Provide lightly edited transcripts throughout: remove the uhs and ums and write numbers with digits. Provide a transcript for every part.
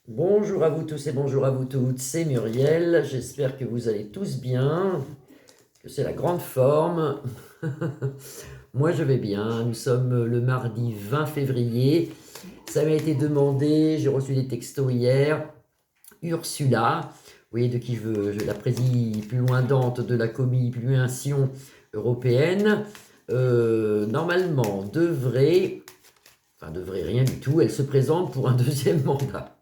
Bonjour à vous tous et bonjour à vous toutes, c'est Muriel, j'espère que vous allez tous bien, que c'est la grande forme. Moi je vais bien, nous sommes le mardi 20 février, ça m'a été demandé, j'ai reçu des textos hier. Ursula, vous voyez de qui la présidente de la Commission européenne, normalement devrait rien du tout, elle se présente pour un deuxième mandat.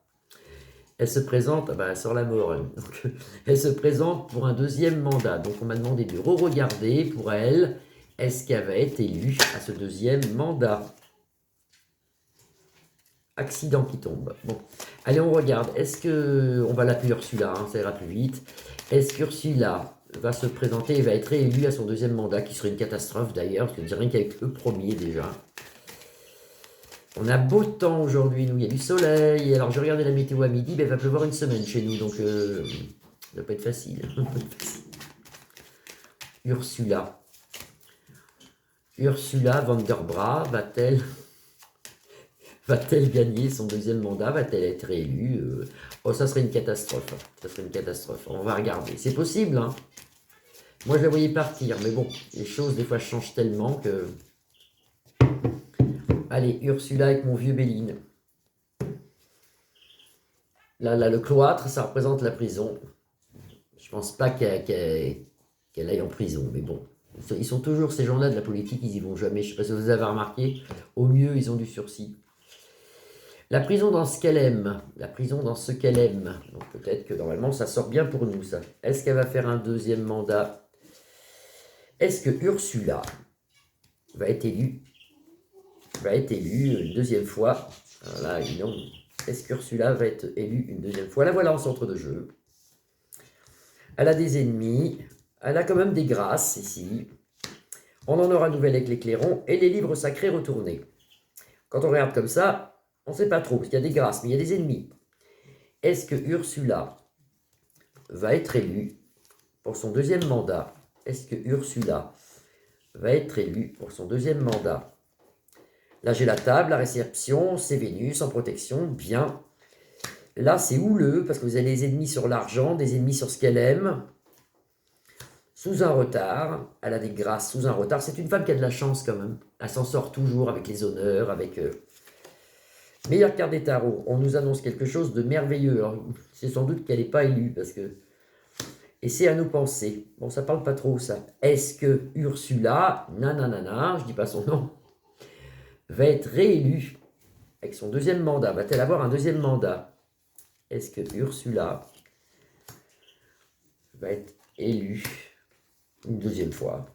Elle se présente, elle sort la mort, hein. Donc, elle se présente pour un deuxième mandat. Donc on m'a demandé de re-regarder pour elle, est-ce qu'elle va être élue à ce deuxième mandat? Accident qui tombe. Bon, allez, on regarde. Est-ce que, on va l'appeler Ursula, hein, ça ira plus vite. Est-ce qu'Ursula va se présenter et va être réélue à son deuxième mandat, qui serait une catastrophe d'ailleurs, parce que je dirais qu'avec le premier déjà. On a beau temps aujourd'hui, nous, il y a du soleil. Alors, je regardais la météo à midi, il va pleuvoir une semaine chez nous, donc ça ne va pas être facile. Ursula. Ursula von der Bra va-t-elle gagner son deuxième mandat? Va-t-elle être réélue? Oh, ça serait une catastrophe. Ça serait une catastrophe. On va regarder. C'est possible, hein. Moi, je la voyais partir, mais bon, les choses, des fois, changent tellement que... Allez, Ursula avec mon vieux Béline. Là, le cloître, ça représente la prison. Je pense pas qu'elle aille en prison, mais bon. Ils sont toujours, ces gens-là de la politique, ils y vont jamais. Je sais pas si vous avez remarqué. Au mieux, ils ont du sursis. La prison dans ce qu'elle aime. La prison dans ce qu'elle aime. Donc peut-être que normalement, ça sort bien pour nous, ça. Est-ce qu'elle va faire un deuxième mandat? Est-ce que Ursula va être élue une deuxième fois? Voilà, non. Est-ce qu'Ursula va être élue une deuxième fois? La voilà en centre de jeu. Elle a des ennemis. Elle a quand même des grâces ici. On en aura nouvelle avec l'éclairon et les livres sacrés retournés. Quand on regarde comme ça, on ne sait pas trop, parce qu'il y a des grâces, mais il y a des ennemis. Est-ce que Ursula va être élue pour son deuxième mandat? Est-ce que Ursula va être élue pour son deuxième mandat? Là, j'ai la table, la réception, c'est Vénus en protection, bien. Là, c'est houleux, parce que vous avez des ennemis sur l'argent, des ennemis sur ce qu'elle aime. Sous un retard, elle a des grâces sous un retard. C'est une femme qui a de la chance quand même. Elle s'en sort toujours avec les honneurs, avec... Meilleure carte des tarots, on nous annonce quelque chose de merveilleux. C'est sans doute qu'elle n'est pas élue, parce que... Et c'est à nous penser. Bon, ça parle pas trop, ça. Est-ce que Ursula, nanana, je dis pas son nom, va être réélue avec son deuxième mandat? Va-t-elle avoir un deuxième mandat? Est-ce que Ursula va être élue une deuxième fois?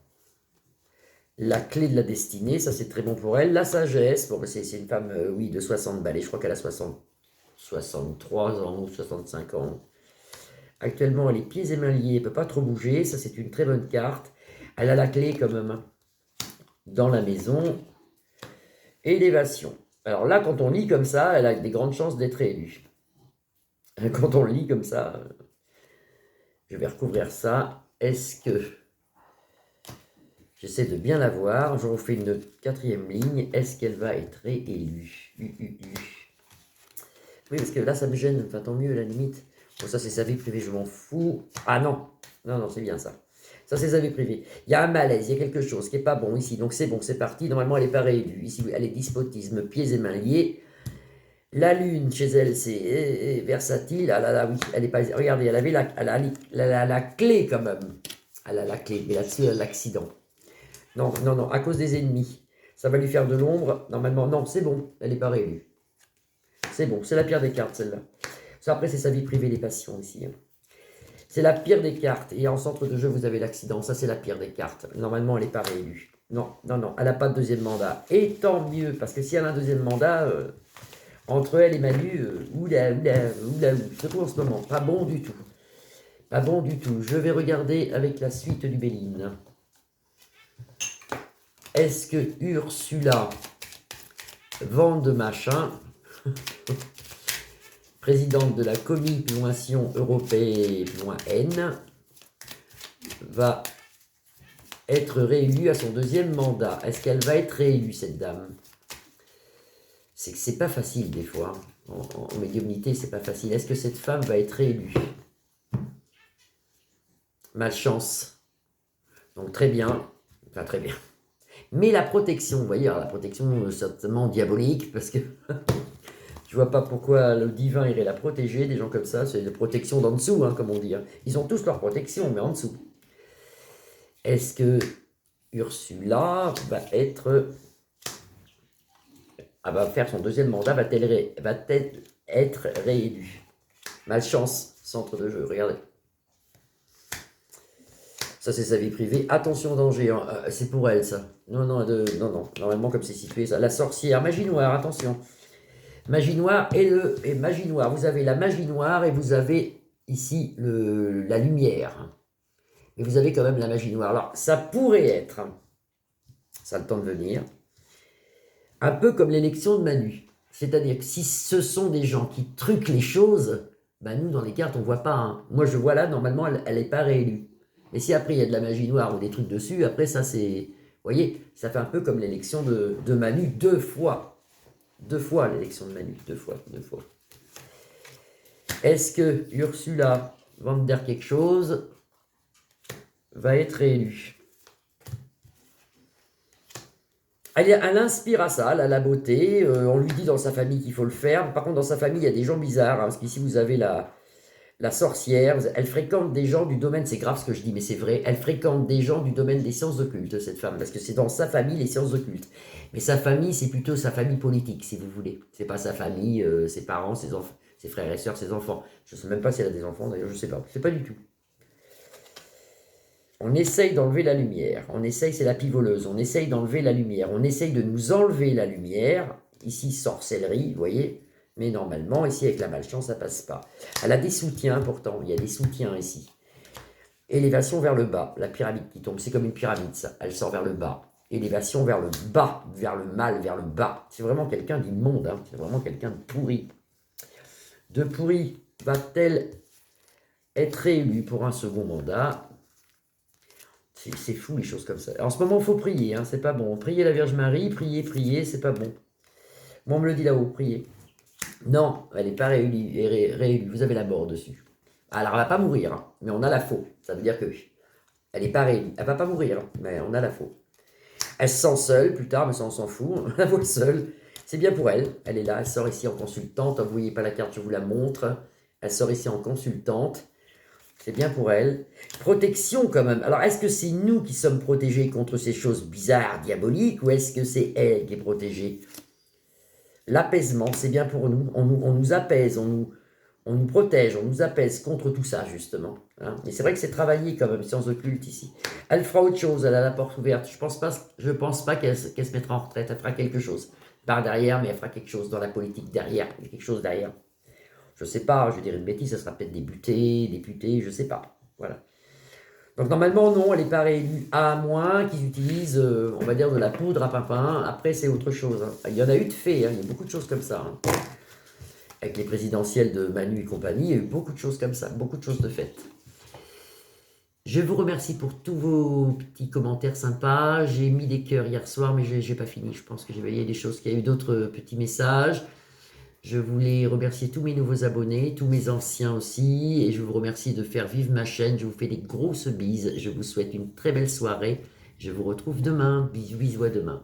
La clé de la destinée, ça c'est très bon pour elle. La sagesse, bon, c'est une femme, oui, de 60 balais. Je crois qu'elle a 63 ans ou 65 ans. Actuellement, elle est pieds et mains liés, elle ne peut pas trop bouger. Ça, c'est une très bonne carte. Elle a la clé quand même dans la maison. Élévation. Alors là, quand on lit comme ça, elle a des grandes chances d'être élue. Quand on lit comme ça, je vais recouvrir ça. Est-ce que... J'essaie de bien la voir. Je refais une quatrième ligne. Est-ce qu'elle va être réélue? Oui, parce que là, ça me gêne. Enfin, tant mieux, à la limite. Bon, ça, c'est sa vie privée, je m'en fous. Ah non. Non, c'est bien ça. Ça, c'est sa vie privée. Il y a un malaise, il y a quelque chose qui n'est pas bon ici. Donc, c'est bon, c'est parti. Normalement, elle n'est pas réélue. Ici, elle est despotisme, pieds et mains liés. La lune, chez elle, c'est versatile. Ah là là, oui, elle est pas... Regardez, elle avait la clé quand même. Elle a la clé, mais là-dessus, elle a l'accident. Non, à cause des ennemis. Ça va lui faire de l'ombre. Normalement, non, c'est bon, elle n'est pas réélue. C'est bon, c'est la pire des cartes, celle-là. Ça, après, c'est sa vie privée, les passions, ici. C'est la pire des cartes. Et en centre de jeu, vous avez l'accident. Ça, c'est la pire des cartes. Normalement, elle n'est pas réélue. Non, elle n'a pas de deuxième mandat. Et tant mieux, parce que si elle a un deuxième mandat, entre elle et Manu, oula, surtout en ce moment, pas bon du tout. Pas bon du tout. Je vais regarder avec la suite du Béline. Est-ce que Ursula Van de Machin, présidente de la Commission européenne, va être réélue à son deuxième mandat? Est-ce qu'elle va être réélue, cette dame? C'est que c'est pas facile des fois. En médiumnité, c'est pas facile. Est-ce que cette femme va être réélue? Malchance. Donc très bien. Enfin très bien. Mais la protection, vous voyez, alors la protection certainement diabolique, parce que je vois pas pourquoi le divin irait la protéger, des gens comme ça, c'est une protection d'en dessous, hein, comme on dit. Hein. Ils ont tous leur protection, mais en dessous. Est-ce que Ursula va être... Elle va faire son deuxième mandat, va-t-elle être réélue? Malchance, centre de jeu, regardez. Ça, c'est sa vie privée. Attention, danger, hein. C'est pour elle, ça. Non, non, non. Normalement, comme c'est situé, ça. La sorcière, magie noire, attention. Magie noire et magie noire. Vous avez la magie noire et vous avez ici la lumière. Et vous avez quand même la magie noire. Alors, ça pourrait être, ça a le temps de venir, un peu comme l'élection de Manu. C'est-à-dire que si ce sont des gens qui truquent les choses, ben nous, dans les cartes, on ne voit pas. Hein. Moi, je vois là, normalement, elle n'est pas réélue. Mais si après, il y a de la magie noire ou des trucs dessus, après, ça, c'est... Vous voyez, ça fait un peu comme l'élection de Manu 2 fois. 2 fois l'élection de Manu, 2 fois. Est-ce que Ursula van der quelque chose va être réélue? Elle inspire à ça, à la beauté. On lui dit dans sa famille qu'il faut le faire. Par contre, dans sa famille, il y a des gens bizarres. Hein, parce qu'ici, vous avez la sorcière. Elle fréquente des gens du domaine, c'est grave ce que je dis, mais c'est vrai. Elle fréquente des gens du domaine des sciences occultes, cette femme. Parce que c'est dans sa famille, les sciences occultes. Mais sa famille, c'est plutôt sa famille politique, si vous voulez. C'est pas sa famille, ses parents, ses enfants, ses frères et sœurs, ses enfants. Je sais même pas si elle a des enfants, d'ailleurs, je sais pas. C'est pas du tout. On essaye d'enlever la lumière. On essaye, c'est la pivoleuse. On essaye d'enlever la lumière. On essaye de nous enlever la lumière. Ici, sorcellerie, vous voyez. Mais normalement, ici, avec la malchance, ça passe pas. Elle a des soutiens, pourtant. Il y a des soutiens ici. Élévation vers le bas. La pyramide qui tombe. C'est comme une pyramide, ça. Elle sort vers le bas. Élévation vers le bas. Vers le mal, vers le bas. C'est vraiment quelqu'un d'immonde. Hein. C'est vraiment quelqu'un de pourri. De pourri. Va-t-elle être réélue pour un second mandat? C'est fou les choses comme ça. En ce moment, il faut prier, hein, c'est pas bon. Priez la Vierge Marie, priez, c'est pas bon. Moi, on me le dit là-haut, priez. Non, elle n'est pas réélue. Vous avez la mort dessus. Alors, elle va pas mourir, hein, mais on a la faux. Ça veut dire que elle n'est pas réélue. Elle va pas mourir, hein, mais on a la faux. Elle se sent seule plus tard, mais ça, on s'en fout. On la voit seule. C'est bien pour elle. Elle est là, elle sort ici en consultante. Vous ne voyez pas la carte, je vous la montre. Elle sort ici en consultante. C'est bien pour elle. Protection quand même. Alors, est-ce que c'est nous qui sommes protégés contre ces choses bizarres, diaboliques, ou est-ce que c'est elle qui est protégée? L'apaisement, c'est bien pour nous. On nous apaise, on nous protège, on nous apaise contre tout ça, justement. Hein. Mais c'est vrai que c'est travaillé quand même, sciences occultes ici. Elle fera autre chose, elle a la porte ouverte. Je pense pas qu'elle se mettra en retraite, elle fera quelque chose. Par derrière, mais elle fera quelque chose dans la politique derrière, quelque chose derrière. Je sais pas, je vais dire une bêtise, ça sera peut-être député, je sais pas. Voilà. Donc normalement, non, elle n'est pas réélue, à moins qu'ils utilisent, on va dire, de la poudre à pimpin. Après, c'est autre chose. Hein. Il y en a eu de fait, hein. Il y a beaucoup de choses comme ça. Hein. Avec les présidentielles de Manu et compagnie, il y a eu beaucoup de choses comme ça, beaucoup de choses de faites. Je vous remercie pour tous vos petits commentaires sympas. J'ai mis des cœurs hier soir, mais je n'ai pas fini. Je pense que j'ai veillé des choses, qu'il y a eu d'autres petits messages. Je voulais remercier tous mes nouveaux abonnés, tous mes anciens aussi, et je vous remercie de faire vivre ma chaîne. Je vous fais des grosses bises. Je vous souhaite une très belle soirée. Je vous retrouve demain. Bisous, bisous à demain.